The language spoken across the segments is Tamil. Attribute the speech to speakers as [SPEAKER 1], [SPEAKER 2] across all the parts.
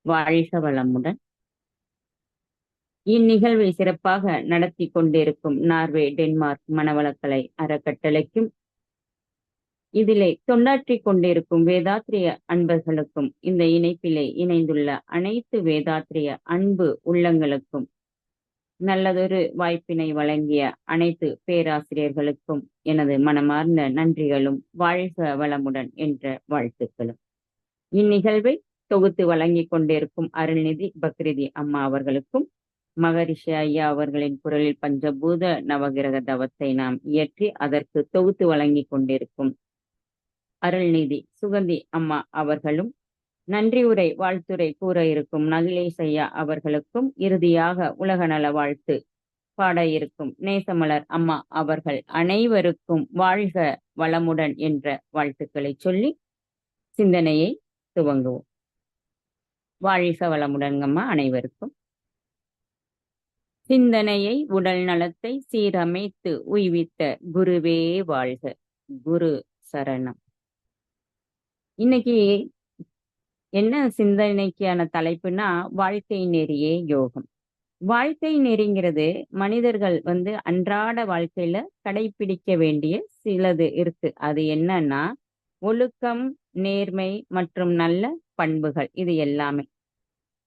[SPEAKER 1] வாழ்க வளமுடன். இந்நிகழ்வை சிறப்பாக நடத்தி கொண்டிருக்கும் நார்வே டென்மார்க் மனவளக்கலை அறக்கட்டளைக்கும், இதிலே தொண்டாற்றிக் கொண்டிருக்கும் வேதாத்திரிய அன்பர்களுக்கும், இந்த இணைப்பிலே இணைந்துள்ள அனைத்து வேதாத்திரிய அன்பு உள்ளங்களுக்கும், நல்லதொரு வாய்ப்பினை வழங்கிய அனைத்து பேராசிரியர்களுக்கும் எனது மனமார்ந்த நன்றிகளும் வாழ்க வளமுடன் என்ற வாழ்த்துக்களும். இந்நிகழ்வை தொகுத்து வழங்கிக் கொண்டிருக்கும் அருள்நிதி பக்ரிதி அம்மா அவர்களுக்கும், மகரிஷி ஐயா அவர்களின் குரலில் பஞ்சபூத நவகிரக தவத்தை நாம் இயற்றி அதற்கு தொகுத்து வழங்கிக் கொண்டிருக்கும் அருள்நிதி சுகந்தி அம்மா அவர்களும், நன்றி உரை வாழ்த்துரை கூற இருக்கும் நகிலேஷ் ஐயா அவர்களுக்கும், இறுதியாக உலக நல வாழ்த்து பாட இருக்கும் நேசமலர் அம்மா அவர்கள் அனைவருக்கும் வாழ்க வளமுடன் என்ற வாழ்த்துக்களை சொல்லி சிந்தனையை துவங்குவோம். வாழ்க வளமுடன்கம்மா அனைவருக்கும். சிந்தனையை உடல் நலத்தை சீரமைத்து உய்வித்த குருவே வாழ்க. குரு சரணம். இன்னைக்கு என்ன சிந்தனைக்கான தலைப்புனா, வாழ்க்கை நெறியே யோகம். வாழ்க்கை நெறிங்கிறது மனிதர்கள் அன்றாட வாழ்க்கையில கடைபிடிக்க வேண்டிய சிலது இருக்கு. அது என்னன்னா, ஒழுக்கம், நேர்மை மற்றும் நல்ல பண்புகள். இது எல்லாமே,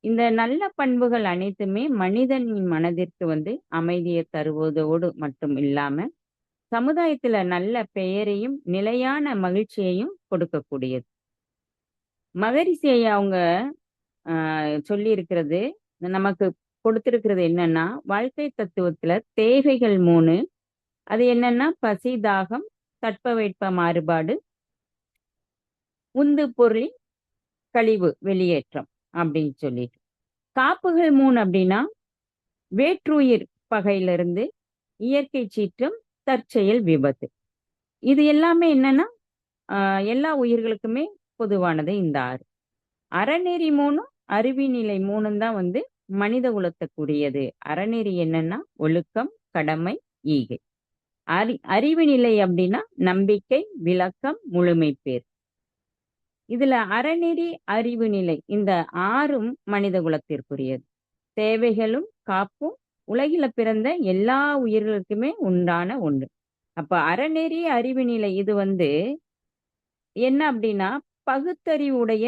[SPEAKER 1] இந்த நல்ல பண்புகள் அனைத்துமே மனிதனின் மனதிற்கு அமைதியை தருவதோடு மட்டும் இல்லாம சமுதாயத்துல நல்ல பெயரையும் நிலையான மகிழ்ச்சியையும் கொடுக்கக்கூடியது. மகரிஷி ஐயா அவங்க சொல்லி இருக்கிறது, நமக்கு கொடுத்திருக்கிறது என்னன்னா, வாழ்க்கை தத்துவத்துல தேவைகள் 3. அது என்னன்னா, பசி, தாகம், தட்பவெட்ப மாறுபாடு, உந்து பொருளின் கழிவு வெளியேற்றம் அப்படின்னு சொல்லிட்டு. காப்புகள் 3 அப்படின்னா, வேற்றுயிர் பகையிலிருந்து இயற்கை சீற்றம், தற்செயல் விபத்து. இது எல்லாமே என்னன்னா, எல்லா உயிர்களுக்குமே பொதுவானது இந்த 6. அறநெறி 3, அறிவிநிலை 3 தான் மனித குலத்துக்குரியது. அறநெறி என்னன்னா ஒழுக்கம், கடமை, ஈகை. அறிவு நிலை அப்படின்னா நம்பிக்கை, விளக்கம், முழுமை பேர். இதுல அறநெறி, அறிவு நிலை இந்த 6ம் மனித குலத்திற்குரியது. தேவைகளும் காப்பும் உலகில பிறந்த எல்லா உயிர்களுக்குமே உண்டான ஒன்று. அப்ப அறநெறி, அறிவு நிலை இது என்ன அப்படின்னா, பகுத்தறிவுடைய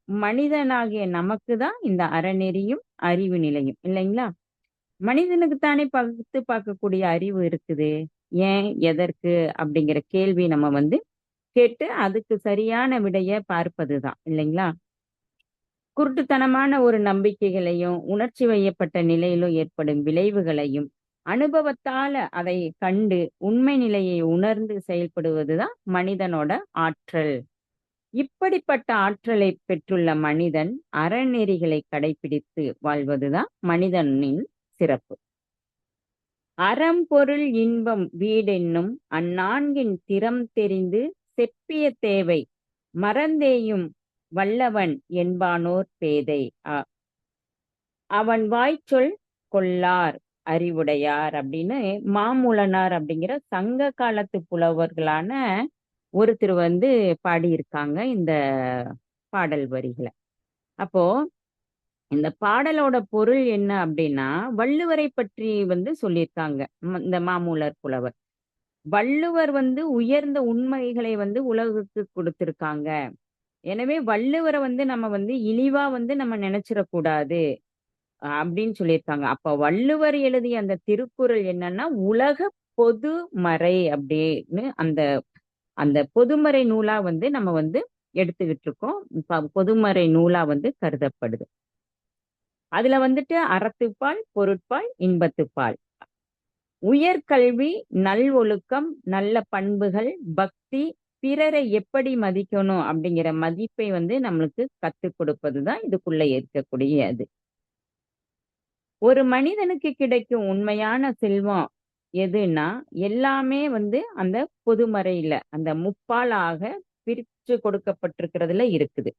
[SPEAKER 1] மனிதனாகிய நமக்கு தான் இந்த அறநெறியும் அறிவு நிலையும் இல்லைங்களா? மனிதனுக்குத்தானே பகுத்து பார்க்கக்கூடிய அறிவு இருக்குது. ஏன், எதற்கு அப்படிங்கிற கேள்வி நம்ம கேட்டு அதுக்கு சரியான விடைய பார்ப்பதுதான் இல்லைங்களா? குருட்டுத்தனமான ஒரு நம்பிக்கைகளையும் உணர்ச்சி வயப்பட்ட நிலையிலும் ஏற்படும் விளைவுகளையும் அனுபவத்தால அதை கண்டு உண்மை நிலையை உணர்ந்து செயல்படுவதுதான் மனிதனோட ஆற்றல். இப்படிப்பட்ட ஆற்றலை பெற்றுள்ள மனிதன் அறநெறிகளை கடைபிடித்து வாழ்வதுதான் மனிதனின் சிறப்பு. அறம், பொருள், இன்பம், வீடென்னும் அந்நான்கின் திறம் தெரிந்து செப்பிய தேவை மறந்தேயும் வல்லவன் என்பானோர் பேதை. அவன் வாய்ச்சொல் கொள்ளார் அறிவுடையார் அப்படின்னு மாமூலனார் அப்படிங்கிற சங்க காலத்து புலவர்களான ஒருத்தர் பாடியிருக்காங்க இந்த பாடல் வரிகளை. அப்போ இந்த பாடலோட பொருள் என்ன அப்படின்னா, வள்ளுவரை பற்றி சொல்லியிருக்காங்க இந்த மாமூலர் புலவர். வள்ளுவர் உயர்ந்த உண்மைகளை உலகுக்கு கொடுத்திருக்காங்க. எனவே வள்ளுவரை நம்ம இழிவா நம்ம நினைச்சிடக்கூடாது அப்படின்னு சொல்லியிருக்காங்க. அப்ப வள்ளுவர் எழுதிய அந்த திருக்குறள் என்னன்னா, உலக பொதுமறை அப்படின்னு அந்த அந்த பொதுமறை நூலா நம்ம எடுத்துக்கிட்டு இருக்கோம். பொதுமறை நூலா கருதப்படுது. அதுல அறத்துப்பால், பொருட்பால், இன்பத்துப்பால், உயர்கல்வி, நல் ஒழுக்கம், நல்ல பண்புகள், பக்தி, பிறரை எப்படி மதிக்கணும் அப்படிங்கிற மதிப்பை நம்மளுக்கு கத்துக் கொடுப்பதுதான் இதுக்குள்ள இருக்கக்கூடிய அது. ஒரு மனிதனுக்கு கிடைக்கும் உண்மையான செல்வம் எதுன்னா, எல்லாமே அந்த பொதுமறையில அந்த முப்பாலாக பிரிச்சு கொடுக்கப்பட்டிருக்கிறதுல இருக்குது.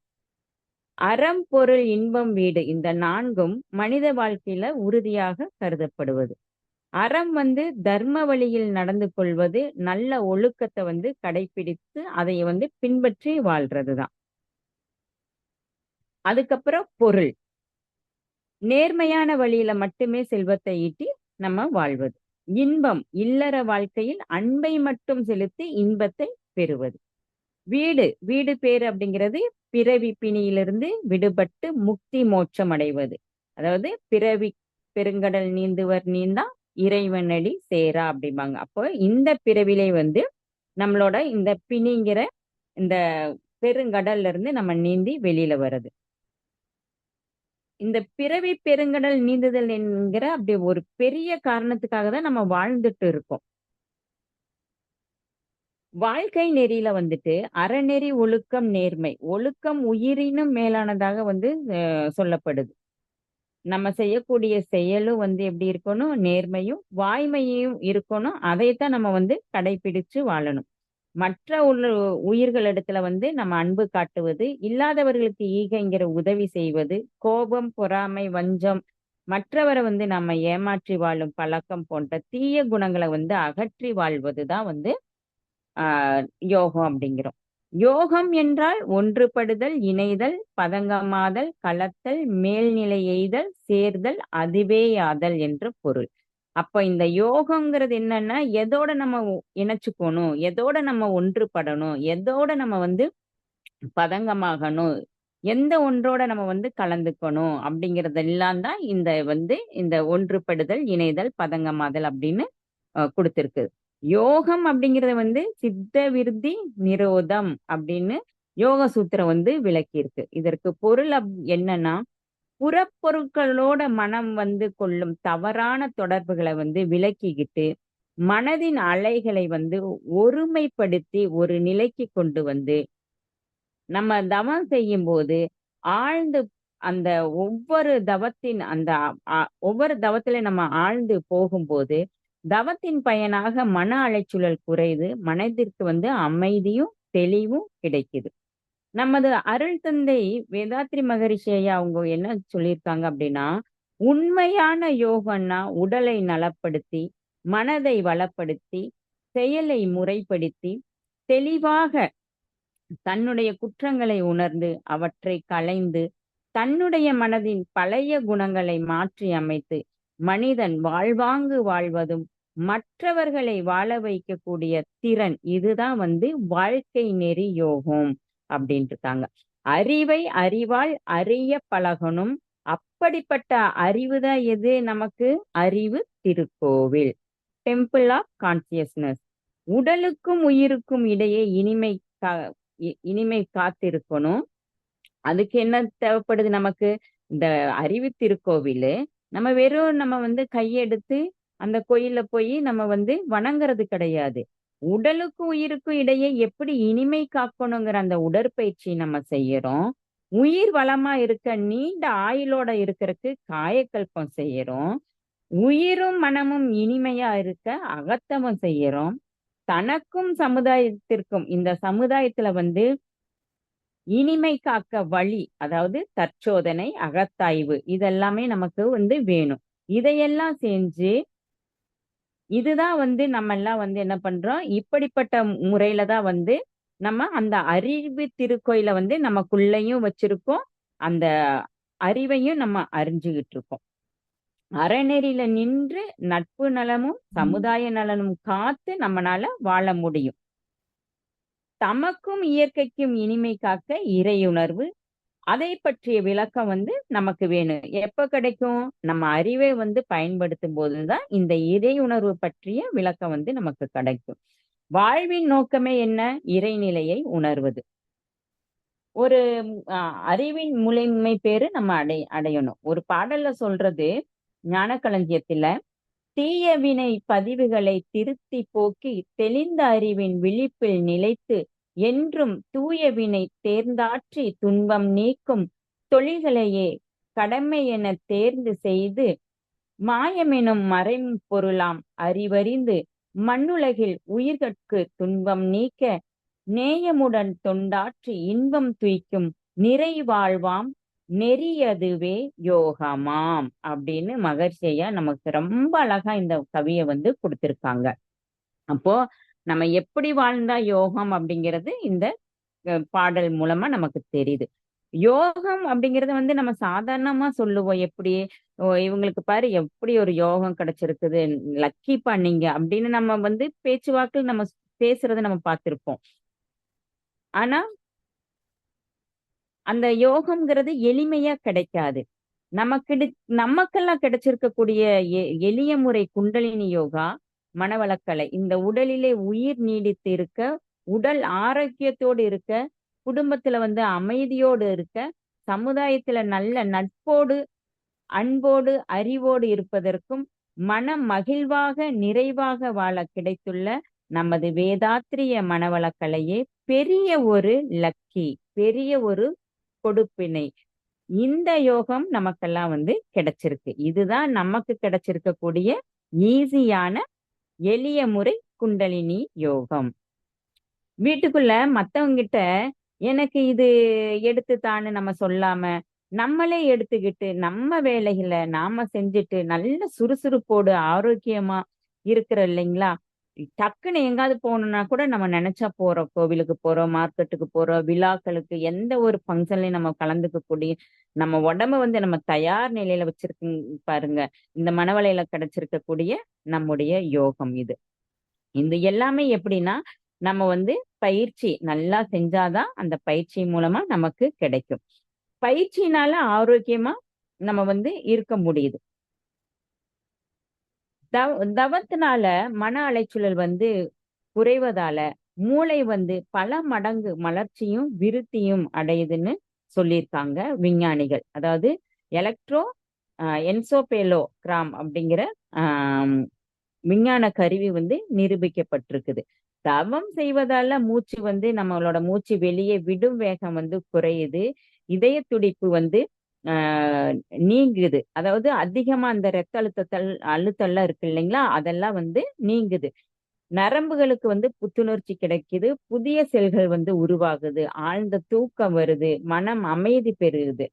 [SPEAKER 1] அறம், பொருள், இன்பம், வீடு இந்த 4ம் மனித வாழ்க்கையில உறுதியாக கருதப்படுவது. அறம் தர்ம வழியில் நடந்து கொள்வது, நல்ல ஒழுக்கத்தை கடைபிடித்து அதை பின்பற்றி வாழ்றதுதான். அதுக்கப்புறம் பொருள். நேர்மையான வழியில மட்டுமே செல்வத்தை ஈட்டி நம்ம வாழ்வது. இன்பம் இல்லற வாழ்க்கையில் அன்பை மட்டும் செலுத்தி இன்பத்தை பெறுவது. வீடு வீடு பேறு அப்படிங்கிறது பிறவி பிணியிலிருந்து விடுபட்டு முக்தி மோட்சம் அடைவது. அதாவது பிறவி பெருங்கடல் நீந்துவர் நீந்தா இறைவனடி சேரா அப்படிம்பாங்க. அப்போ இந்த பிறவிலே நம்மளோட இந்த பிணிங்கிற இந்த பெருங்கடல்ல இருந்து நம்ம நீந்தி வெளியில வர்றது. இந்த பிறவி பெருங்கடல் நீந்துதல் என்கிற அப்படி ஒரு பெரிய காரணத்துக்காக தான் நம்ம வாழ்ந்துட்டு இருக்கோம். வாழ்க்கை நெறியில அறநெறி, ஒழுக்கம், நேர்மை. ஒழுக்கம் உயிரினும் மேலானதாக சொல்லப்படுது. நம்ம செய்யக்கூடிய செயலும் எப்படி இருக்கணும்? நேர்மையும், வாய்மையும் இருக்கணும். அதைத்தான் நம்ம கடைபிடிச்சு வாழணும். மற்ற உயிர்களிடத்துல நம்ம அன்பு காட்டுவது, இல்லாதவர்களுக்கு ஈகைங்கிற உதவி செய்வது, கோபம், பொறாமை, வஞ்சம், மற்றவரை நம்ம ஏமாற்றி வாழும் பழக்கம் போன்ற தீய குணங்களை அகற்றி வாழ்வது தான் யோகம் அப்படிங்கிறோம். யோகம் என்றால் ஒன்றுபடுதல், இணைதல், பதங்கமாதல், கலத்தல், மேல்நிலை எய்தல், சேர்தல், அதுவேயாதல் என்று பொருள். அப்ப இந்த யோகங்கிறது என்னன்னா, எதோட நம்ம இணைச்சுக்கணும், எதோட நம்ம ஒன்றுபடணும், எதோட நம்ம பதங்கமாகணும், எந்த ஒன்றோட நம்ம கலந்துக்கணும் அப்படிங்கறதெல்லாம் தான் இந்த ஒன்றுபடுதல், இணைதல், பதங்கமாதல் அப்படின்னு கொடுத்திருக்கு. யோகம் அப்படிங்கறது சித்த விருத்தி நிரோதம் அப்படின்னு யோக சூத்திரம் விளக்கி இருக்கு. இதற்கு பொருள் என்னன்னா, புறப்பொருட்களோட மனம் கொள்ளும் தவறான தொடர்புகளை விலக்கிக்கிட்டு மனதின் அலைகளை ஒருமைப்படுத்தி ஒரு நிலைக்கு கொண்டு நம்ம தவம் செய்யும் போது ஆழ்ந்து அந்த ஒவ்வொரு தவத்தில நம்ம ஆழ்ந்து போகும்போது தவத்தின் பயனாக மன அலைச்சூழல் குறைது, மனதிற்கு அமைதியும் தெளிவும் கிடைக்குது. நமது அருள் தந்தை வேதாத்ரி மகரிஷி ஐயா அவங்க என்ன சொல்லியிருக்காங்க அப்படின்னா, உண்மையான யோகம்னா உடலை நலப்படுத்தி, மனதை வளப்படுத்தி, செயலை முறைப்படுத்தி, தெளிவாக தன்னுடைய குற்றங்களை உணர்ந்து அவற்றை களைந்து, தன்னுடைய மனதின் பழைய குணங்களை மாற்றி அமைத்து, மனிதன் வாழ்வாங்கு வாழ்வதும், மற்றவர்களை வாழ வைக்கக்கூடிய திறன், இதுதான் வாழ்க்கை நெறி யோகம் அப்படின்ட்டு இருக்காங்க. அறிவை அறிவால் அறிய பழகணும். அப்படிப்பட்ட அறிவுதான் எது நமக்கு? அறிவு திருக்கோவில், டெம்பிள் ஆஃப் கான்சியஸ்னஸ். உடலுக்கும் உயிருக்கும் இடையே இனிமை காத்திருக்கணும். அதுக்கு என்ன தேவைப்படுது நமக்கு? இந்த அறிவு திருக்கோவில். நம்ம வெறும் நம்ம கையெடுத்து அந்த கோயில்ல போய் நம்ம வணங்குறது கிடையாது. உடலுக்கும் உயிருக்கும் இடையே எப்படி இனிமை காக்கணுங்கிற அந்த உடற்பயிற்சி நம்ம செய்யறோம். உயிர் வளமா இருக்க, நீண்ட ஆயுளோட இருக்கிறதுக்கு காயக்கல்பம் செய்யறோம். உயிரும் மனமும் இனிமையா இருக்க அகத்தவம் செய்யறோம். தனக்கும் சமுதாயத்திற்கும், இந்த சமுதாயத்துல இனிமை காக்க வழி, அதாவது தற்சோதனை, அகத்தாய்வு, இதெல்லாமே நமக்கு வேணும். இதையெல்லாம் செஞ்சு இதுதான் நம்ம எல்லாம் என்ன பண்றோம்? இப்படிப்பட்ட முறையில தான் நம்ம அந்த அறிவு திருக்கோயில நமக்குள்ளேயும் வச்சிருக்கோம். அந்த அறிவையும் நம்ம அறிஞ்சுகிட்டு இருக்கோம். அறநெறியில நின்று நட்பு நலமும் சமுதாய நலனும் காத்து நம்மனால வாழ முடியும். தமக்கும் இயற்கைக்கும் இனிமை காக்க இறையுணர்வு, அதை பற்றிய விளக்கம் நமக்கு வேணும். எப்ப கிடைக்கும்? நம்ம அறிவை பயன்படுத்தும் போதுதான் இந்த இறையுணர்வு பற்றிய விளக்கம் நமக்கு கிடைக்கும். வாழ்வின் நோக்கமே என்ன? இறைநிலையை உணர்வது. ஒரு அறிவின் முழுமை பேரு நம்ம அடையணும். ஒரு பாடல்ல சொல்றது, ஞானக்களஞ்சியத்துல, தீய வினை பதிவுகளை திருத்தி போக்கி தெளிந்த அறிவின் விழிப்பில் நிலைத்து என்றும் தூய வினை தேர்ந்தாற்றி துன்பம் நீக்கும் தொழில்களையே கடமை என தேர்ந்து செய்து மாயமெனும் மறைபொருளாம் அறிவறிந்து மண்ணுலகில் உயிர்கட்கு துன்பம் நீக்க நேயமுடன் தொண்டாற்றி இன்பம் துய்க்கும் நிறைவாழ்வாம் நெறியதுவே யோகமாம் அப்படின்னு மகர்ஷியா நமக்கு ரொம்ப அழகா இந்த கவியை கொடுத்திருக்காங்க. அப்போ நம்ம எப்படி வாழ்ந்தா யோகம் அப்படிங்கிறது இந்த பாடல் மூலமா நமக்கு தெரியுது. யோகம் அப்படிங்கறது வந்து நம்ம சாதாரணமா சொல்லுவோம். எப்படி இவங்களுக்கு பாரு எப்படி ஒரு யோகம் கிடைச்சிருக்குது, லக்கிப்பா நீங்க அப்படின்னு நம்ம வந்து பேச்சுவாக்கில் நம்ம பேசுறத நம்ம பார்த்திருப்போம். ஆனா அந்த யோகம்ங்கிறது எளிமையா கிடைக்காது. நமக்கு நமக்கெல்லாம் கிடைச்சிருக்கக்கூடிய எளிய முறை குண்டலினி யோகா, மனவளக்கலை. இந்த உடலிலே உயிர் நீடித்து இருக்க, உடல் ஆரோக்கியத்தோடு இருக்க, குடும்பத்துல வந்து அமைதியோடு இருக்க, சமுதாயத்துல நல்ல நட்போடு, அன்போடு, அறிவோடு இருப்பதற்கும், மனம் மகிழ்வாக, நிறைவாக வாழ கிடைத்துள்ள நமது வேதாத்திரிய மனவளக்கலையே பெரிய ஒரு லக்கி, பெரிய ஒரு கொடுப்பினை. இந்த யோகம் நமக்கெல்லாம் வந்து கிடைச்சிருக்கு. இதுதான் நமக்கு கிடைச்சிருக்கக்கூடிய ஈஸியான எளிய முறை குண்டலினி யோகம். வீட்டுக்குள்ள மத்தவங்கிட்ட எனக்கு இது எடுத்து தான்னு நம்ம சொல்லாம, நம்மளே எடுத்துக்கிட்டு நம்ம வேலைகளை நாம செஞ்சுட்டு நல்ல சுறுசுறுப்போடு ஆரோக்கியமா இருக்கிறோம் இல்லைங்களா? டக்குன்னு எங்காவது போகணும்னா கூட நம்ம நினைச்சா போறோம். கோவிலுக்கு போறோம், மார்க்கெட்டுக்கு போறோம், விழாக்களுக்கு எந்த ஒரு ஃபங்க்ஷன்லயும் நம்ம கலந்துக்கக்கூடிய நம்ம உடம்ப வந்து நம்ம தயார் நிலையில வச்சிருக்கு பாருங்க. இந்த மனவளையில கிடைச்சிருக்கக்கூடிய நம்முடைய யோகம் இது. இந்த எல்லாமே எப்படின்னா, நம்ம வந்து பயிற்சி நல்லா செஞ்சாதான் அந்த பயிற்சி மூலமா நமக்கு கிடைக்கும். பயிற்சியினால ஆரோக்கியமா நம்ம வந்து இருக்க முடியுது. தவத்தினால மன அலைச்சூழல் வந்து குறைவதால மூளை வந்து பல மடங்கு மலர்ச்சியும் விருத்தியும் அடையுதுன்னு சொல்லியிருக்காங்க விஞ்ஞானிகள். அதாவது எலக்ட்ரோ என்சோபேலோகிராம் அப்படிங்கிற ஆஹ் விஞ்ஞான கருவி வந்து நிரூபிக்கப்பட்டிருக்குது. தவம் செய்வதால மூச்சு வந்து நம்மளோட மூச்சு வெளியே விடும் வேகம் வந்து குறையுது. இதய துடிப்பு வந்து ஆஹ் நீங்குது. அதாவது அதிகமா அந்த ரத்த அழுத்தம்லாம் இருக்கு இல்லைங்களா, அதெல்லாம் வந்து நீங்குது. நரம்புகளுக்கு வந்து புத்துணர்ச்சி கிடைக்குது. புதிய செல்கள் வந்து உருவாகுது. ஆழ்ந்த தூக்கம் வருது. மனம் அமைதி பெறுது.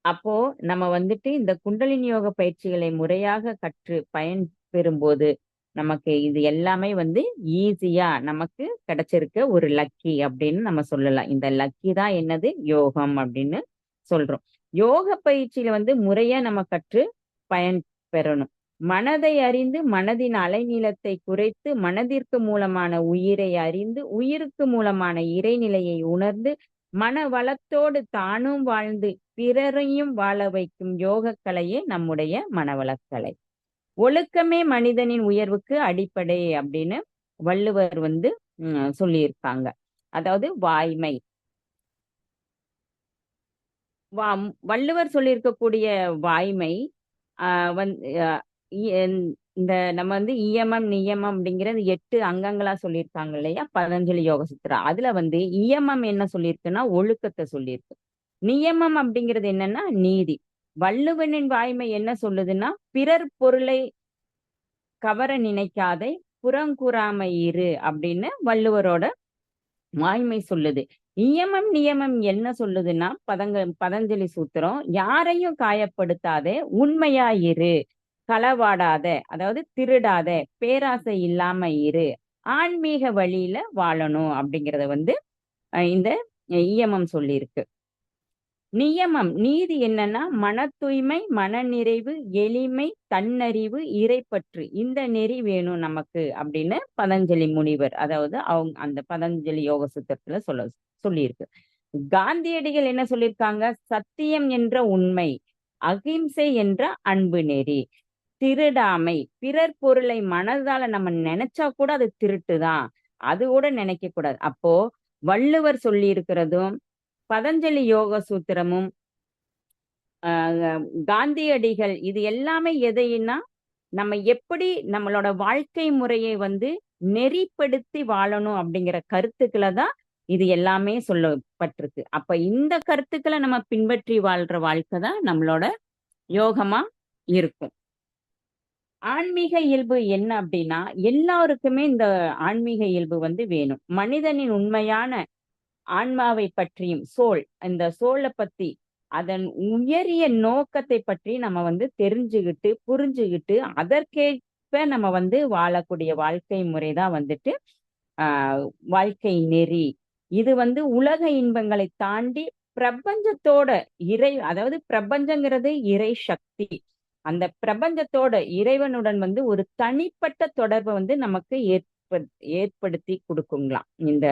[SPEAKER 1] அப்போ நம்ம வந்துட்டு இந்த குண்டலினி யோக பயிற்சிகளை முறையாக கற்று பயன் பெறும்போது நமக்கு இது எல்லாமே வந்து ஈஸியா நமக்கு கிடைச்சிருக்க ஒரு லக்கி அப்படின்னு நம்ம சொல்லலாம். இந்த லக்கி தான் என்னது யோகம் அப்படின்னு சொல்றோம். யோக பயிற்சியில வந்து முறையா நம்ம கற்று பயன் பெறணும். மனதை அறிந்து மனதின் அலைநீளத்தை குறைத்து மனதிற்கு மூலமான உயிரை அறிந்து உயிருக்கு மூலமான இறைநிலையை உணர்ந்து மன வளத்தோடு தானும் வாழ்ந்து பிறரையும் வாழ வைக்கும் யோக கலையே நம்முடைய மனவளக்கலை. ஒழுக்கமே மனிதனின் உயர்வுக்கு அடிப்படை அப்படின்னு வள்ளுவர் வந்து சொல்லியிருக்காங்க. அதாவது வாய்மை. வள்ளுவர் சொல்லியிருக்கக்கூடிய வாய்மை வந்து இந்த நம்ம வந்து இயமம் நியமம் அப்படிங்கிறது 8 அங்கங்களா சொல்லியிருக்காங்க இல்லையா பதஞ்சலி யோக சுத்ரா. அதுல வந்து இயமம் என்ன சொல்லியிருக்குன்னா ஒழுக்கத்தை சொல்லியிருக்கு. நியமம் அப்படிங்கிறது என்னன்னா நீதி. வள்ளுவனின் வாய்மை என்ன சொல்லுதுன்னா பிறர் பொருளை கவர நினைக்காதே புறங்கூறாமை இரு அப்படின்னு வள்ளுவரோட வாய்மை சொல்லுது. நியமம் நியமம் என்ன சொல்லுதுன்னா பதஞ்சலி சூத்திரம் யாரையும் காயப்படுத்தாதே உண்மையா இரு, களவாடாத அதாவது திருடாத, பேராசை இல்லாம இரு, ஆன்மீக வழியில வாழணும் அப்படிங்கறத வந்து இந்த இயமம் சொல்லியிருக்கு. நியமம் நீதி என்னன்னா மன தூய்மை, மனநிறைவு, எளிமை, தன்னறிவு, இறைப்பற்று இந்த நெறி வேணும் நமக்கு அப்படின்னு பதஞ்சலி முனிவர் அதாவது அவங்க அந்த பதஞ்சலி யோக சூத்திரத்துல சொல்லியிருக்கு. காந்தியடிகள் என்ன சொல்லியிருக்காங்க? சத்தியம் என்ற உண்மை, அகிம்சை என்ற அன்பு நெறி, திருடாமை, பிறர் பொருளை மனதால நம்ம நினைச்சா கூட அது திருட்டுதான், அது கூட நினைக்க கூடாது. அப்போ வள்ளுவர் சொல்லி இருக்கிறதும் பதஞ்சலி யோக சூத்திரமும் காந்தியடிகள் இது எல்லாமே எதைன்னா நம்ம எப்படி நம்மளோட வாழ்க்கை முறையை வந்து நெறிப்படுத்தி வாழணும் அப்படிங்கிற கருத்துக்களை தான் இது எல்லாமே சொல்லப்பட்டிருக்கு. அப்ப இந்த கருத்துக்களை நம்ம பின்பற்றி வாழ்ற வாழ்க்கை தான் நம்மளோட யோகமா இருக்கும். ஆன்மீக இயல்பு என்ன அப்படின்னா எல்லாருக்குமே இந்த ஆன்மீக இயல்பு வந்து வேணும். மனிதனின் உண்மையான ஆன்மாவை பற்றியும் இந்த சோலை பத்தி அதன் உயரிய நோக்கத்தை பற்றி நம்ம வந்து தெரிஞ்சுக்கிட்டு புரிஞ்சுக்கிட்டு அதற்கேற்ப நம்ம வந்து வாழக்கூடிய வாழ்க்கை முறைதான் வந்துட்டு வாழ்க்கை நெறி இது வந்து உலக இன்பங்களை தாண்டி பிரபஞ்சத்தோட அதாவது பிரபஞ்சங்கிறது இறை சக்தி. அந்த பிரபஞ்சத்தோட இறைவனுடன் வந்து ஒரு தனிப்பட்ட தொடர்பை வந்து நமக்கு ஏற்படுத்தி கொடுக்குங்களாம் இந்த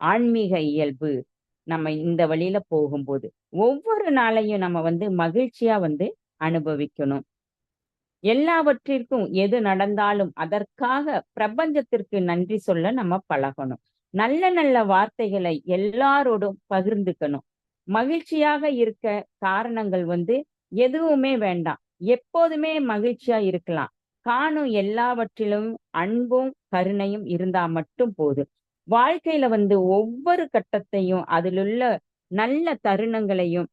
[SPEAKER 1] ஆன்மீக இயல்பு. நம்ம இந்த வழியில போகும்போது ஒவ்வொரு நாளையும் நம்ம வந்து மகிழ்ச்சியா வந்து அனுபவிக்கணும். எல்லாவற்றிற்கும் எது நடந்தாலும் அதற்காக பிரபஞ்சத்திற்கு நன்றி சொல்ல நம்ம பழகணும். நல்ல நல்ல வார்த்தைகளை எல்லாரோடும் பகிர்ந்துக்கணும். மகிழ்ச்சியாக இருக்க காரணங்கள் வந்து எதுவுமே வேண்டாம். எப்போதுமே மகிழ்ச்சியா இருக்கலாம். காணும் எல்லாவற்றிலும் அன்பும் கருணையும் இருந்தா மட்டும் போதும். வாழ்க்கையில வந்து ஒவ்வொரு கட்டத்தையும் அதிலுள்ள நல்ல தருணங்களையும்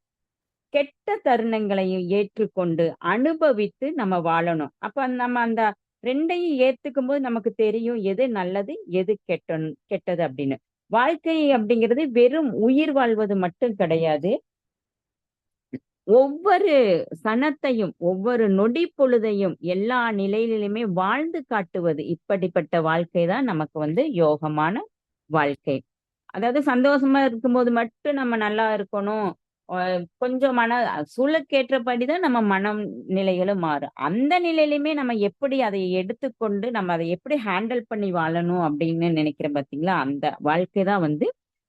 [SPEAKER 1] கெட்ட தருணங்களையும் ஏற்றுக்கொண்டு அனுபவித்து நம்ம வாழணும். அப்ப நம்ம அந்த ரெண்டையும் ஏத்துக்கும் போது நமக்கு தெரியும் எது நல்லது எது கெட்டது அப்படின்னு. வாழ்க்கை அப்படிங்கிறது வெறும் உயிர் வாழ்வது மட்டும் கிடையாது. ஒவ்வொரு சனத்தையும் ஒவ்வொரு நொடி பொழுதையும் எல்லா நிலையிலுமே வாழ்ந்து காட்டுவது. இப்படிப்பட்ட வாழ்க்கை தான் நமக்கு வந்து யோகமான வாழ்க்கை. அதாவது சந்தோஷமா இருக்கும்போது மட்டும் நம்ம நல்லா இருக்கணும். கொஞ்சம் சூழலுக்கேற்றபடிதான் நம்ம மனம் நிலைகளும் மாறும். அந்த நிலையிலுமே நம்ம எப்படி அதை எடுத்துக்கொண்டு நம்ம அதை எப்படி ஹேண்டில் பண்ணி வாழணும் அப்படின்னு நினைக்கிறேன் பாத்தீங்களா? அந்த வாழ்க்கை தான் வந்து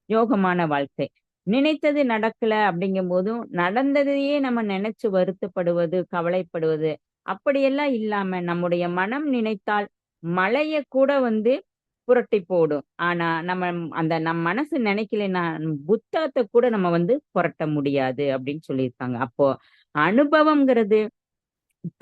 [SPEAKER 1] யோகமான வாழ்க்கை. நினைத்தது நடக்கல அப்படிங்கும் போதும் நடந்ததையே நம்ம நினைச்சு வருத்தப்படுவது, கவலைப்படுவது அப்படியெல்லாம் இல்லாம நம்முடைய மனம் நினைத்தால் மழைய கூட வந்து புரட்டி போடும். ஆனா நம் மனசு நினைக்கலைன்னா புத்தகத்தை கூட நம்ம வந்து புரட்ட முடியாது அப்படின்னு சொல்லியிருக்காங்க. அப்போ அனுபவம்ங்கிறது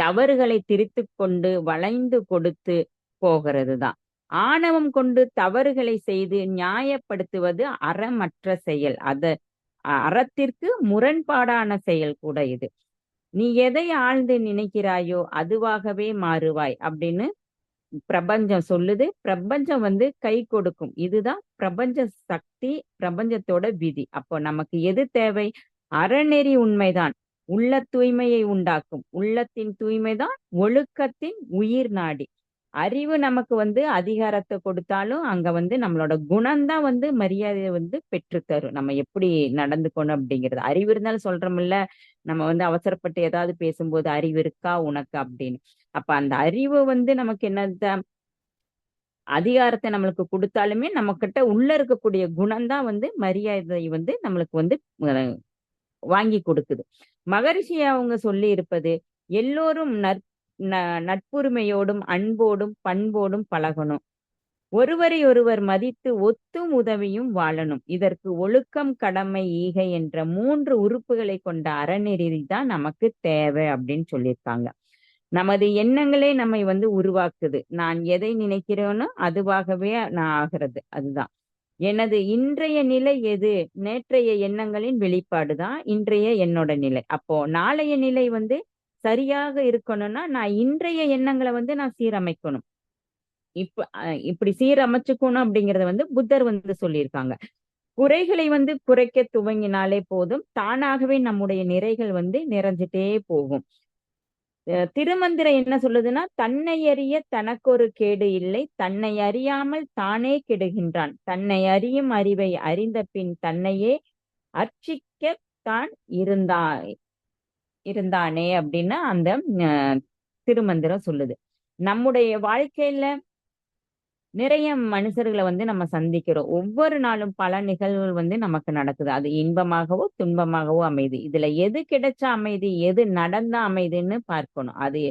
[SPEAKER 1] தவறுகளை திருத்திக் கொண்டு வளைந்து கொடுத்து போகிறது தான். ஆணவம் கொண்டு தவறுகளை செய்து நியாயப்படுத்துவது அறமற்ற செயல். அறத்திற்கு முரண்பாடான செயல் கூட இது. நீ எதை ஆழ்ந்து நினைக்கிறாயோ அதுவாகவே மாறுவாய் அப்படின்னு பிரபஞ்சம் சொல்லுது. பிரபஞ்சம் வந்து கை கொடுக்கும். இதுதான் பிரபஞ்ச சக்தி, பிரபஞ்சத்தோட விதி. அப்போ நமக்கு எது தேவை? அறநெறி உண்மைதான் உள்ள தூய்மையை உண்டாக்கும். உள்ளத்தின் தூய்மைதான் ஒழுக்கத்தின் உயிர் நாடி. அறிவு நமக்கு வந்து அதிகாரத்தை கொடுத்தாலும் அங்க வந்து நம்மளோட குணம்தான் வந்து மரியாதையை வந்து பெற்றுத்தரும். நம்ம எப்படி நடந்துக்கணும் அப்படிங்கிறது. அறிவு இருந்தாலும் சொல்றோம்ல, நம்ம வந்து அவசரப்பட்டு ஏதாவது பேசும்போது அறிவு இருக்கா உனக்கு அப்படின்னு. அப்ப அந்த அறிவு வந்து நமக்கு என்ன அதிகாரத்தை நம்மளுக்கு கொடுத்தாலுமே நம்ம கிட்ட உள்ள இருக்கக்கூடிய குணம்தான் வந்து மரியாதை வந்து நம்மளுக்கு வந்து வாங்கி கொடுக்குது. மகரிஷி அவங்க சொல்லி இருப்பது எல்லோரும் நட்புரிமையோடும் அன்போடும் பண்போடும் பழகணும். ஒருவரை ஒருவர் மதித்து ஒத்தும் உதவியும் வாழணும். இதற்கு ஒழுக்கம் கடமை ஈகை என்ற 3 உறுப்புகளை கொண்ட அறநெறி தான் நமக்கு தேவை அப்படின்னு சொல்லியிருக்காங்க. நமது எண்ணங்களே நம்மை வந்து உருவாக்குது. நான் எதை நினைக்கிறேனோ அதுவாகவே நான் ஆகிறது. அதுதான் எனது இன்றைய நிலை. எது நேற்றைய எண்ணங்களின் வெளிப்பாடுதான் இன்றைய என்னோட நிலை. அப்போ நாளைய நிலை வந்து சரியாக இருக்கணும்னா நான் இன்றைய எண்ணங்களை வந்து நான் சீரமைக்கணும். இப்படி சீரமைச்சுக்கணும் அப்படிங்கறத வந்து புத்தர் வந்து சொல்லியிருக்காங்க. குறைகளை வந்து குறைக்க துவங்கினாலே போதும், தானாகவே நம்முடைய நிறைகள் வந்து நிறைஞ்சிட்டே போகும். திருமந்திரம் என்ன சொல்லுதுன்னா, தன்னை அறிய தனக்கொரு கேடு இல்லை, தன்னை அறியாமல் தானே கெடுகின்றான், தன்னை அறியும் அறிவை அறிந்த பின் தன்னையே அர்ச்சிக்கத்தான் இருந்தானே அப்படின்னு அந்த திருமந்திரம் சொல்லுது. நம்முடைய வாழ்க்கையில நிறைய மனுஷர்களை வந்து நம்ம சந்திக்கிறோம். ஒவ்வொரு நாளும் பல நிகழ்வுகள் வந்து நமக்கு நடக்குது. அது இன்பமாகவோ துன்பமாகவோ அமைதி. இதுல எது கிடைச்ச அமைதி, எது நடந்த அமைதின்னு பார்க்கணும். அது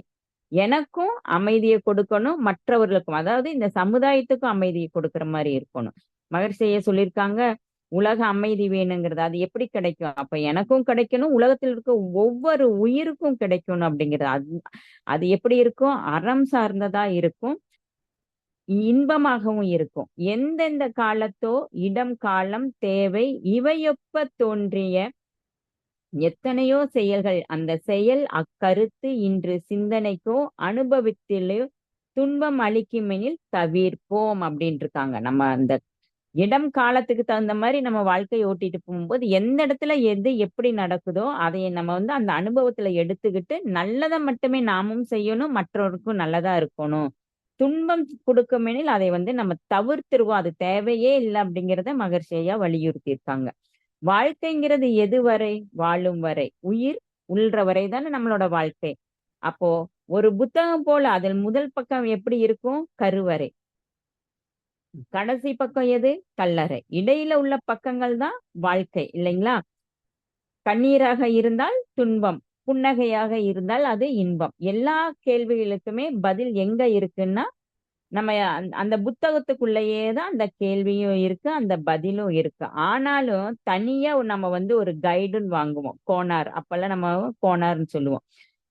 [SPEAKER 1] எனக்கும் அமைதியை கொடுக்கணும், மற்றவர்களுக்கும், அதாவது இந்த சமுதாயத்துக்கும் அமைதியை கொடுக்கிற மாதிரி இருக்கணும். மகரிஷியே சொல்லியிருக்காங்க, உலக அமைதி வேணுங்கிறது. அது எப்படி கிடைக்கும்? அப்ப எனக்கும் கிடைக்கணும், உலகத்தில் இருக்க ஒவ்வொரு உயிருக்கும் கிடைக்கணும் அப்படிங்கிறது. அது எப்படி இருக்கும்? அறம் சார்ந்ததா இருக்கும், இன்பமாகவும் இருக்கும். எந்தெந்த காலத்தோ இடம் காலம் தேவை இவையொப்ப தோன்றிய எத்தனையோ செயல்கள். அந்த செயல் அக்கருத்து இன்று சிந்தனைக்கோ அனுபவத்திலோ துன்பம் அளிக்குமெனில் தவிர்ப்போம் அப்படின்னு இருக்காங்க. நம்ம அந்த இடம் காலத்துக்கு தகுந்த மாதிரி நம்ம வாழ்க்கையை ஓட்டிட்டு போகும்போது எந்த இடத்துல எது எப்படி நடக்குதோ அதை நம்ம வந்து அந்த அனுபவத்துல எடுத்துக்கிட்டு நல்லதை மட்டுமே நாமும் செய்யணும், மற்றவருக்கும் நல்லதா இருக்கணும். துன்பம் கொடுக்குமெனில் அதை வந்து நம்ம தவிர்த்துருவோம், அது தேவையே இல்லை அப்படிங்கிறத மகரிஷி ஐயா வலியுறுத்தி இருக்காங்க. வாழ்க்கைங்கிறது எது வரை? வாழும் வரை. உயிர் உள்ற வரை தானே நம்மளோட வாழ்க்கை. அப்போ ஒரு புத்தகம் போல அதில் முதல் பக்கம் எப்படி இருக்கும்? கருவறை. கடைசி பக்கம் எது? கல்லறை. இடையில உள்ள பக்கங்கள் தான் வாழ்க்கை, இல்லைங்களா? கண்ணீராக இருந்தால் துன்பம், புன்னகையாக இருந்தால் அது இன்பம். எல்லா கேள்விகளுக்குமே பதில் எங்க இருக்குன்னா, நம்ம அந்த புத்தகத்துக்குள்ளேயே தான் அந்த கேள்வியும் இருக்கு, அந்த பதிலும் இருக்கு. ஆனாலும் தனியா நம்ம வந்து ஒரு கைடுன்னு வாங்குவோம். கோனார். அப்பெல்லாம் நம்ம கோனார்ன்னு சொல்லுவோம்.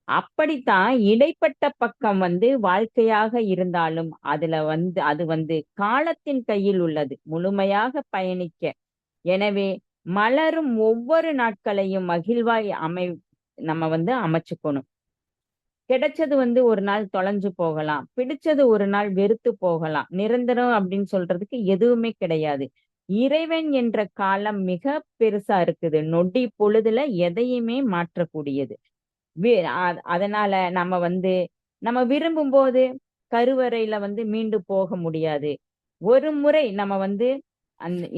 [SPEAKER 1] அப்படித்தான் இடைப்பட்ட பக்கம் வந்து வாழ்க்கையாக இருந்தாலும் அது வந்து காலத்தின் கையில் உள்ளது, முழுமையாக பயணிக்க. எனவே மலரும் ஒவ்வொரு நாட்களையும் மகிழ்வாய் நம்ம வந்து அமைச்சுக்கணும். கிடைச்சது வந்து ஒரு நாள் தொலைஞ்சு போகலாம், பிடிச்சது ஒரு நாள் வெறுத்து போகலாம். நிரந்தரம் அப்படின்னு சொல்றதுக்கு எதுவுமே கிடையாது. இறைவன் என்ற காலம் மிக பெருசா இருக்குது. நொடி பொழுதுல எதையுமே மாற்றக்கூடியது. அதனால நம்ம வந்து நம்ம விரும்பும் போது கருவறையில வந்து மீண்டு போக முடியாது. ஒரு முறை நம்ம வந்து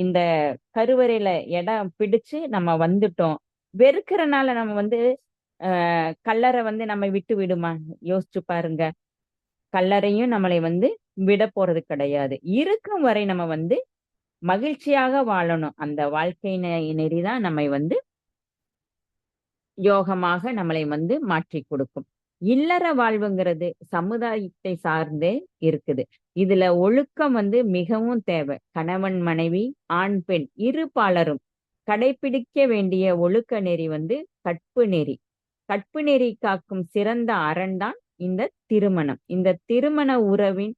[SPEAKER 1] இந்த கருவறையில இடம் பிடிச்சு நம்ம வந்துட்டோம். வெறுக்கிறனால நம்ம வந்து கல்லறை வந்து நம்ம விட்டு விடுமா? யோசிச்சு பாருங்க. கல்லறையும் நம்மளை வந்து விட போறது கிடையாது. இருக்கும் வரை நம்ம வந்து மகிழ்ச்சியாக வாழணும். அந்த வாழ்க்கை நெறிதான் நம்மை வந்து யோகமாக நம்மளை வந்து மாற்றிக் கொடுக்கும். இல்லற வாழ்வுங்கிறது சமுதாயத்தை சார்ந்தே இருக்குது. இதுல ஒழுக்கம் வந்து மிகவும் தேவை. கணவன் மனைவி, ஆண் பெண் இரு பாலரும் கடைபிடிக்க வேண்டிய ஒழுக்க நெறி வந்து கற்பு நெறி. கற்பு நெறி காக்கும் சிறந்த அரண் இந்த திருமணம். இந்த திருமண உறவின்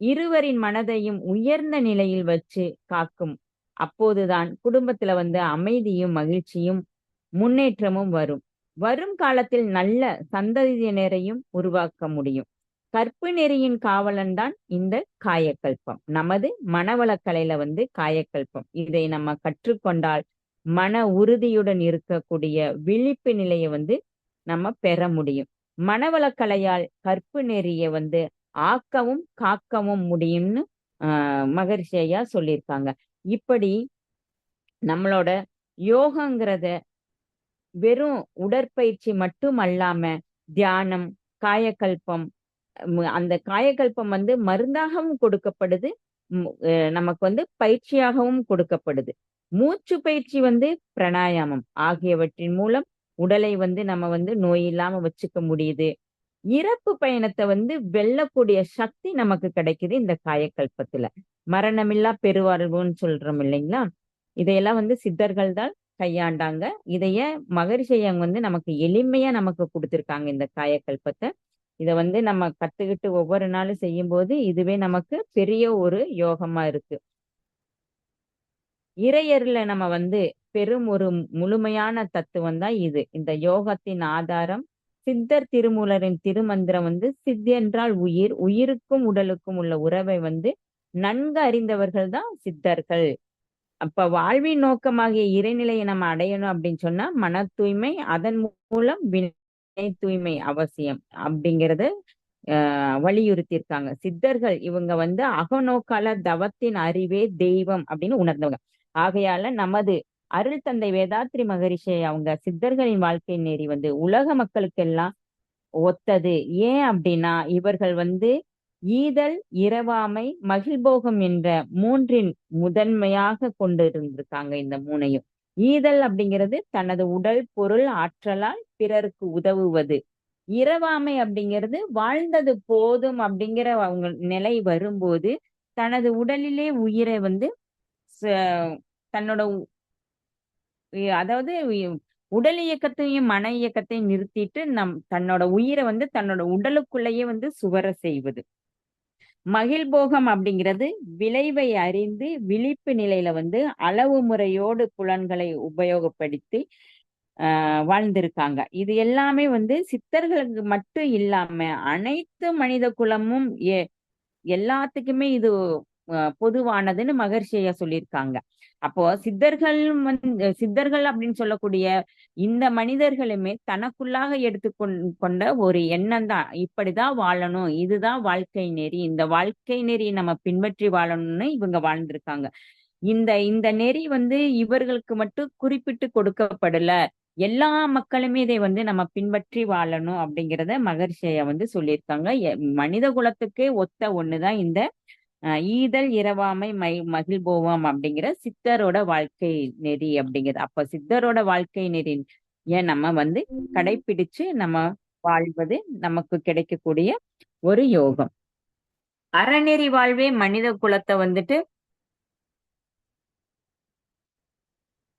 [SPEAKER 1] இருவரின் மனதையும் உயர்ந்த நிலையில் வச்சு காக்கும். அப்போதுதான் குடும்பத்துல வந்து அமைதியும் மகிழ்ச்சியும் முன்னேற்றமும் வரும். வரும் காலத்தில் நல்ல சந்ததியினரையும் உருவாக்க முடியும். கற்பு நெறியின் காவலன் தான் இந்த காயக்கல்பம். நமது மனவளக்கலையில வந்து காயக்கல்பம். இதை நம்ம கற்றுக்கொண்டால் மன உறுதியுடன் இருக்கக்கூடிய விழிப்பு நிலையை வந்து நம்ம பெற முடியும். மனவளக்கலையால் கற்பு நெறிய வந்து ஆக்கவும் காக்கவும் முடியும்னு மகரிஷி ஐயா சொல்லியிருக்காங்க. இப்படி நம்மளோட யோகங்கிறத வெறும் உடற்பயிற்சி மட்டும் அல்லாம தியானம், காயக்கல்பம், அந்த காயக்கல்பம் வந்து மருந்தாகவும் கொடுக்கப்படுது. நமக்கு வந்து பயிற்சியாகவும் கொடுக்கப்படுது. மூச்சு பயிற்சி வந்து பிராணாயாமம் ஆகியவற்றின் மூலம் உடலை வந்து நம்ம வந்து நோய் இல்லாம வச்சுக்க முடியுது. இறப்பு பயணத்தை வந்து வெல்லக்கூடிய சக்தி நமக்கு கிடைக்குது இந்த காயக்கல்பத்துல. மரணமில்லா பெருவாழ்வுன்னு சொல்றோம் இல்லைங்களா? இதையெல்லாம் வந்து சித்தர்கள் தான் கையாண்டாங்க. இதைய மகரிஷி வந்து நமக்கு எளிமையா நமக்கு கொடுத்திருக்காங்க இந்த காயக்கல்பத்தை. இத வந்து நம்ம கத்துக்கிட்டு ஒவ்வொரு நாளும் செய்யும்போது இதுவே நமக்கு பெரிய ஒரு யோகமா இருக்கு. இறையருள நம்ம வந்து பெரும் ஒரு முழுமையான தத்துவம் தான் இது. இந்த யோகத்தின் ஆதாரம் சித்தர் திருமூலரின் திருமந்திரம் வந்து சித்தென்றால் உயிர், உயிருக்கும் உடலுக்கும் உள்ள உறவை வந்து நன்கு அறிந்தவர்கள் தான் சித்தர்கள். அப்ப வாழ்வின் நோக்கமாகிய இறைநிலையை நம்ம அடையணும் அப்படின்னு சொன்னா மன தூய்மை, அதன் மூலம் வினை தூய்மை அவசியம் அப்படிங்கறத வலியுறுத்தியிருக்காங்க சித்தர்கள். இவங்க வந்து அகநோக்கால தவத்தின் அறிவே தெய்வம் அப்படின்னு உணர்ந்தவங்க. ஆகையால நமது அருள் தந்தை வேதாத்ரி மகரிஷி அவங்க சித்தர்களின் வாழ்க்கை நெறி வந்து உலக மக்களுக்கெல்லாம் ஒத்தது. ஏன் அப்படின்னா இவர்கள் வந்து ஈதல், இரவாமை, மகிழ்போகம் என்ற மூன்றின் முதன்மையாக கொண்டு இருந்திருக்காங்க. இந்த மூணையும். ஈதல் அப்படிங்கிறது தனது உடல் பொருள் ஆற்றலால் பிறருக்கு உதவுவது. இரவாமை அப்படிங்கிறது வாழ்ந்தது போதும் அப்படிங்கிற அவங்க நிலை வரும்போது தனது உடலிலே உயிரை வந்து தன்னோட அதாவது உடல் இயக்கத்தையும் மன இயக்கத்தையும் நிறுத்திட்டு தன்னோட உயிரை வந்து தன்னோட உடலுக்குள்ளேயே வந்து சுவர செய்வது. மகிழ்போகம் அப்படிங்கிறது விளைவை அறிந்து விழிப்பு நிலையில வந்து அளவு முறையோடு புலன்களை உபயோகப்படுத்தி வாழ்ந்திருக்காங்க. இது எல்லாமே வந்து சித்தர்களுக்கு மட்டும் இல்லாம அனைத்து மனித குலமும் எல்லாத்துக்குமே இது பொதுவானதுன்னு மகர்ஷியா சொல்லியிருக்காங்க. அப்போ சித்தர்கள் அப்படின்னு சொல்லக்கூடிய இந்த மனிதர்களுமே தனக்குள்ளாக கொண்ட ஒரு எண்ணம் தான், இப்படிதான் வாழணும், இதுதான் வாழ்க்கை நெறி, இந்த வாழ்க்கை நெறி நம்ம பின்பற்றி வாழணும்னு இவங்க வாழ்ந்திருக்காங்க. இந்த இந்த நெறி இவர்களுக்கு மட்டும் குறிப்பிட்டு கொடுக்கப்படல. எல்லா மக்களுமே இதை நம்ம பின்பற்றி வாழணும் அப்படிங்கிறத மகரிஷியா சொல்லியிருக்காங்க. மனித குலத்துக்கே ஒத்த ஒண்ணுதான் இந்த ஈதல் இரவாமை மகிழ்வோம் அப்படிங்கிற சித்தரோட வாழ்க்கை நெறி அப்படிங்கிறது. அப்ப சித்தரோட வாழ்க்கை நெறி ஏன் நம்ம கடைபிடிச்சு நம்ம வாழ்வது நமக்கு கிடைக்கக்கூடிய ஒரு யோகம். அறநெறி வாழ்வே மனித குலத்தை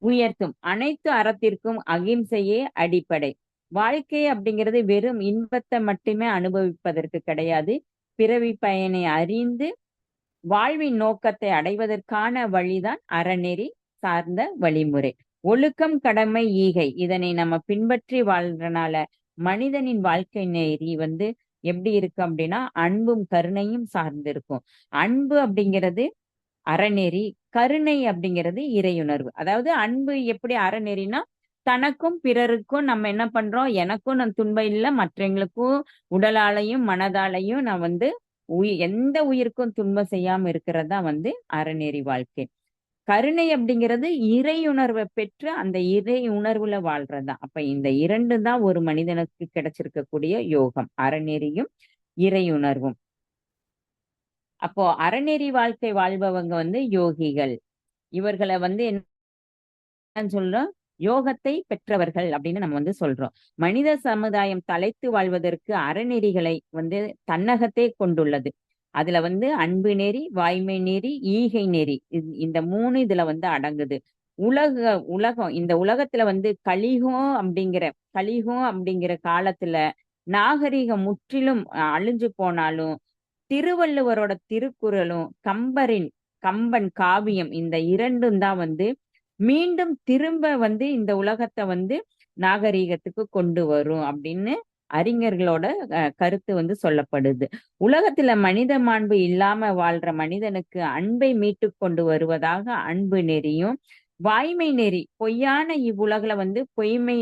[SPEAKER 1] உயர்த்தும். அனைத்து அறத்திற்கும் அகிம்சையே அடிப்படை. வாழ்க்கை அப்படிங்கிறது வெறும் இன்பத்தை மட்டுமே அனுபவிப்பதற்கு கிடையாது. பிறவி பயனை அறிந்து வாழ்வின் நோக்கத்தை அடைவதற்கான வழிதான் அறநெறி சார்ந்த வழிமுறை. ஒழுக்கம், கடமை, ஈகை இதனை நம்ம பின்பற்றி வாழ்றனால மனிதனின் வாழ்க்கை நெறி எப்படி இருக்கு அப்படின்னா அன்பும் கருணையும் சார்ந்து இருக்கும். அன்பு அப்படிங்கிறது அறநெறி, கருணை அப்படிங்கிறது இறையுணர்வு. அதாவது அன்பு எப்படி அறநெறினா தனக்கும் பிறருக்கும் நம்ம என்ன பண்றோம், எனக்கும் நான் துன்பம் இல்லை, மற்றவங்களுக்கும் உடலாலையும் மனதாலையும் நான் எந்த உயிருக்கும் துன்பம் செய்யாம இருக்கிறது தான் அறநெறி வாழ்க்கை. கருணை அப்படிங்கிறது இறையுணர்வை பெற்று அந்த இறை உணர்வுல வாழ்றதுதான். அப்ப இந்த இரண்டு தான் ஒரு மனிதனுக்கு கிடைச்சிருக்கக்கூடிய யோகம், அறநெறியும் இறையுணர்வும். அப்போ அறநெறி வாழ்க்கை வாழ்பவங்க யோகிகள். இவர்களை என்ன சொல்றோம், யோகத்தை பெற்றவர்கள் அப்படின்னு நம்ம சொல்றோம். மனித சமுதாயம் தலைத்து வாழ்வதற்கு அறநெறிகளை தன்னகத்தே கொண்டுள்ளது. அதுல அன்பு நெறி, வாய்மை நெறி, ஈகை நெறி, இந்த மூணு இதுல அடங்குது. உலகம் இந்த உலகத்துல கலிகம் அப்படிங்கிற காலத்துல நாகரிகம் முற்றிலும் அழிஞ்சு போனாலும் திருவள்ளுவரோட திருக்குறளும் கம்பன் காவியம் இந்த இரண்டும் தான் மீண்டும் திரும்ப இந்த உலகத்தை நாகரீகத்துக்கு கொண்டு வரும் அப்படின்னு அறிஞர்களோட கருத்து சொல்லப்படுது. உலகத்துல மனித மாண்பு இல்லாம வாழ்ற மனிதனுக்கு அன்பை மீட்டு கொண்டு வருவதாக அன்பு நெறியும், வாய்மை நெறி பொய்யான இவ்வுலகில பொய்மை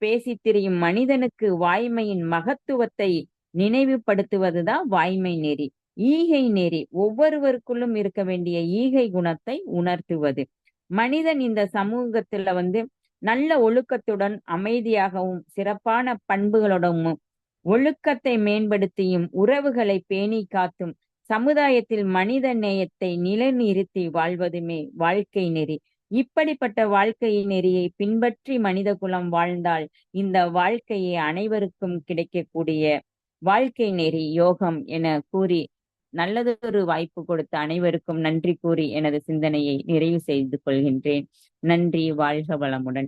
[SPEAKER 1] பேசி திரியும் மனிதனுக்கு வாய்மையின் மகத்துவத்தை நினைவுபடுத்துவதுதான் வாய்மை நெறி. ஈகை நெறி ஒவ்வொருவருக்குள்ளும் இருக்க வேண்டிய ஈகை குணத்தை உணர்த்துவது. மனிதன் இந்த சமூகத்துல நல்ல ஒழுக்கத்துடன் அமைதியாகவும் சிறப்பான பண்புகளுடனும் ஒழுக்கத்தை மேம்படுத்தியும் உறவுகளை பேணி காத்தும் சமுதாயத்தில் மனித நேயத்தை நிலைநிறுத்தி வாழ்வதுமே வாழ்க்கை நெறி. இப்படிப்பட்ட வாழ்க்கை நெறியை பின்பற்றி மனித குலம் வாழ்ந்தால் இந்த வாழ்க்கையை அனைவருக்கும் கிடைக்கக்கூடிய வாழ்க்கை நெறி யோகம் என கூறி நல்லதொரு வாய்ப்பு கொடுத்த அனைவருக்கும் நன்றி கூறி எனது சிந்தனையை நிறைவு செய்து கொள்கின்றேன். நன்றி. வாழ்க வளமுடன்.